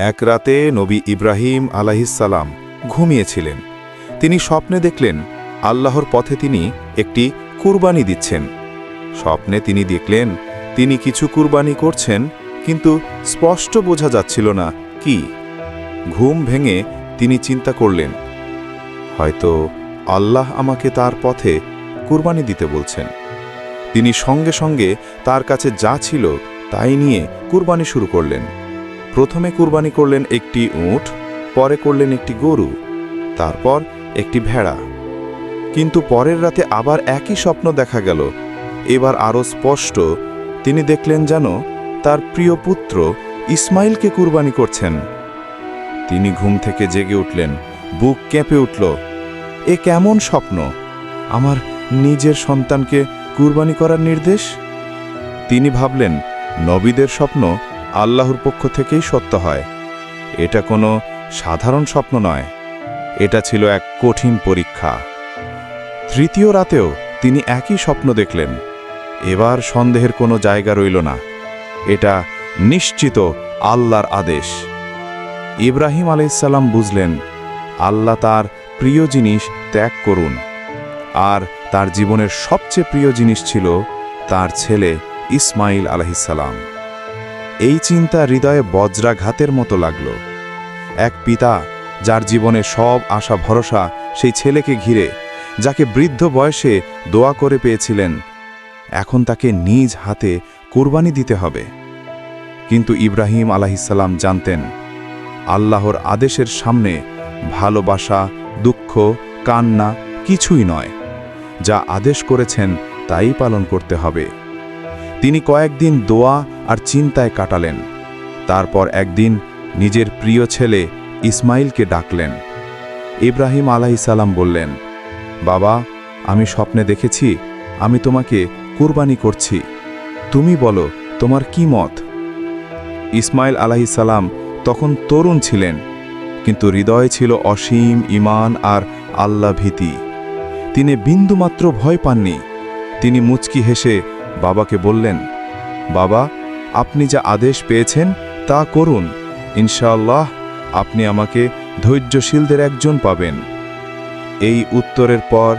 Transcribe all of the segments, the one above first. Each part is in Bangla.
এক রাতে নবী ইব্রাহিম আলাইহিসসালাম ঘুমিয়েছিলেন। তিনি স্বপ্নে দেখলেন আল্লাহর পথে তিনি একটি কুরবানি দিচ্ছেন। স্বপ্নে তিনি দেখলেন তিনি কিছু কুরবানি করছেন, কিন্তু স্পষ্ট বোঝা যাচ্ছিল না কি। ঘুম ভেঙে তিনি চিন্তা করলেন, হয়তো আল্লাহ আমাকে তার পথে কুরবানি দিতে বলছেন। তিনি সঙ্গে সঙ্গে তার কাছে যা ছিল তাই নিয়ে কুরবানি শুরু করলেন। প্রথমে কুরবানি করলেন একটি উট, পরে করলেন একটি গরু, তারপর একটি ভেড়া। কিন্তু পরের রাতে আবার একই স্বপ্ন দেখা গেল। এবার আরও স্পষ্ট তিনি দেখলেন যেন তার প্রিয় পুত্র ইসমাইলকে কুরবানি করছেন। তিনি ঘুম থেকে জেগে উঠলেন, বুক কেঁপে উঠল। এ কেমন স্বপ্ন! আমার নিজের সন্তানকে কুরবানি করার নির্দেশ। তিনি ভাবলেন, নবীদের স্বপ্ন আল্লাহর পক্ষ থেকেই সত্য হয়। এটা কোনো সাধারণ স্বপ্ন নয়, এটা ছিল এক কঠিন পরীক্ষা। তৃতীয় রাতেও তিনি একই স্বপ্ন দেখলেন। এবার সন্দেহের কোনো জায়গা রইল না, এটা নিশ্চিত আল্লাহর আদেশ। ইব্রাহিম আলাইহিসসালাম বুঝলেন আল্লাহ তার প্রিয় জিনিস ত্যাগ করুন, আর তার জীবনের সবচেয়ে প্রিয় জিনিস ছিল তার ছেলে ইসমাইল আলাইহিসসালাম। এই চিন্তা হৃদয়ে বজ্রাঘাতের মতো লাগল। এক পিতা যার জীবনে সব আশা ভরসা সেই ছেলেকে ঘিরে, যাকে বৃদ্ধ বয়সে দোয়া করে পেয়েছিলেন, এখন তাকে নিজ হাতে কুরবানি দিতে হবে। কিন্তু ইব্রাহিম আলাইহিসসালাম জানতেন আল্লাহর আদেশের সামনে ভালোবাসা, দুঃখ, কান্না কিছুই নয়। যা আদেশ করেছেন তাই পালন করতে হবে। তিনি কয়েকদিন দোয়া আর চিন্তায় কাটালেন। তারপর একদিন নিজের প্রিয় ছেলে ইসমাইলকে ডাকলেন। ইব্রাহিম আলাইহিসসালাম বললেন, বাবা, আমি স্বপ্নে দেখেছি আমি তোমাকে কুরবানি করছি, তুমি বলো তোমার কি মত। ইসমাইল আলাইহিসসালাম তখন তরুণ ছিলেন, কিন্তু হৃদয়ে ছিল অসীম ঈমান আর আল্লাহ ভীতি। তিনি বিন্দুমাত্র ভয় পাননি। তিনি মুচকি হেসে বাবাকে বললেন, বাবা, আপনি যা আদেশ পেয়েছেন তা করুন, ইনশাআল্লাহ আপনি আমাকে ধৈর্যশীলদের একজন পাবেন। এই উত্তরের পর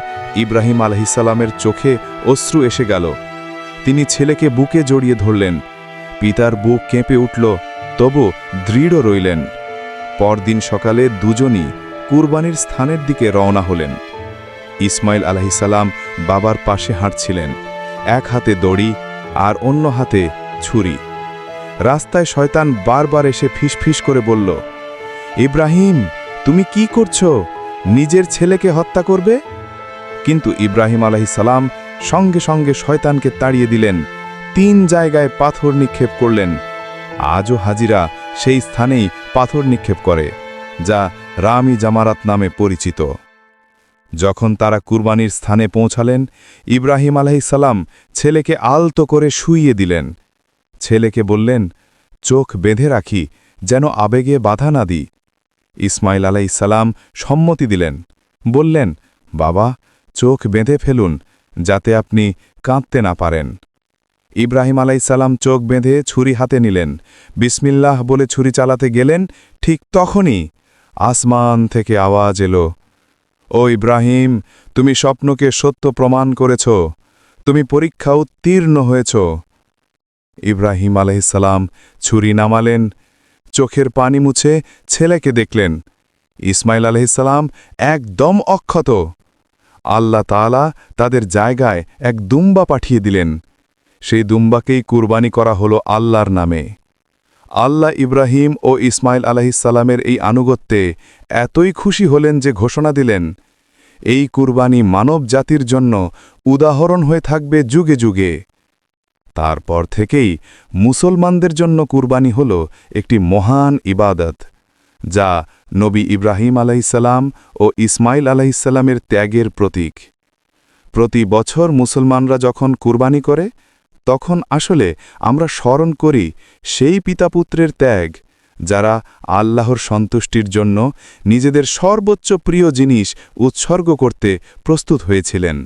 ইব্রাহিম আলাইহিসসালামের চোখে অশ্রু এসে গেল। তিনি ছেলেকে বুকে জড়িয়ে ধরলেন। পিতার বুক কেঁপে উঠল, তবু দৃঢ় রইলেন। পরদিন সকালে দুজনই কুরবানির স্থানের দিকে রওনা হলেন। ইসমাইল আলাইহিসসালাম বাবার পাশে হাঁটছিলেন, এক হাতে দড়ি আর অন্য হাতে ছুরি। রাস্তায় শয়তান বারবার এসে ফিসফিস করে বলল, ইব্রাহিম, তুমি কি করছো? নিজের ছেলেকে হত্যা করবে? কিন্তু ইব্রাহিম আলাইহিসসালাম সঙ্গে সঙ্গে শয়তানকে তাড়িয়ে দিলেন। 3 জায়গায় পাথর নিক্ষেপ করলেন। আজও হাজিরা সেই স্থানেই পাথর নিক্ষেপ করে, যা রামি জামারাত নামে পরিচিত। যখন তারা কুরবানির স্থানে পৌঁছালেন, ইব্রাহিম আলাইহিসসালাম ছেলেকে আলতো করে শুইয়ে দিলেন। ছেলেকে বললেন, চোখ বেঁধে রাখি, যেন আবেগে বাধা না দিই। ইসমাইল আলাইহিসসালাম সম্মতি দিলেন, বললেন, বাবা, চোখ বেঁধে ফেলুন, যাতে আপনি কাঁদতে না পারেন। ইব্রাহিম আলাইহিসসালাম চোখ বেঁধে ছুরি হাতে নিলেন। বিসমিল্লাহ বলে ছুরি চালাতে গেলেন। ঠিক তখনই আসমান থেকে আওয়াজ এলো, ও ইব্রাহিম, তুমি স্বপ্নকে সত্য প্রমাণ করেছ, তুমি পরীক্ষা উত্তীর্ণ হয়েছ। ইব্রাহিম আলাইহিসসালাম ছুরি নামালেন, চোখের পানি মুছে ছেলেকে দেখলেন। ইসমাইল আলাইহিসসালাম একদম অক্ষত। আল্লাহ তাআলা তাদের জায়গায় এক দুম্বা পাঠিয়ে দিলেন। সেই দুম্বাকেই কুরবানি করা হলো আল্লাহর নামে। আল্লাহ ইব্রাহিম ও ইসমাইল আলাইহিসসালামের এই আনুগত্যে এতই খুশি হলেন যে ঘোষণা দিলেন, এই কুরবানি মানব জাতির জন্য উদাহরণ হয়ে থাকবে যুগে যুগে। তারপর থেকেই মুসলমানদের জন্য কুরবানি হল একটি মহান ইবাদত, যা নবী ইব্রাহিম আলাইহিসসালাম ও ইসমাইল আলাইহিসসালামের ত্যাগের প্রতীক। প্রতি বছর মুসলমানরা যখন কুরবানি করে, তখন আসলে আমরা স্মরণ করি সেই পিতাপুত্রের ত্যাগ, যারা আল্লাহর সন্তুষ্টির জন্য নিজেদের সর্বোচ্চ প্রিয় জিনিস উৎসর্গ করতে প্রস্তুত হয়েছিলেন।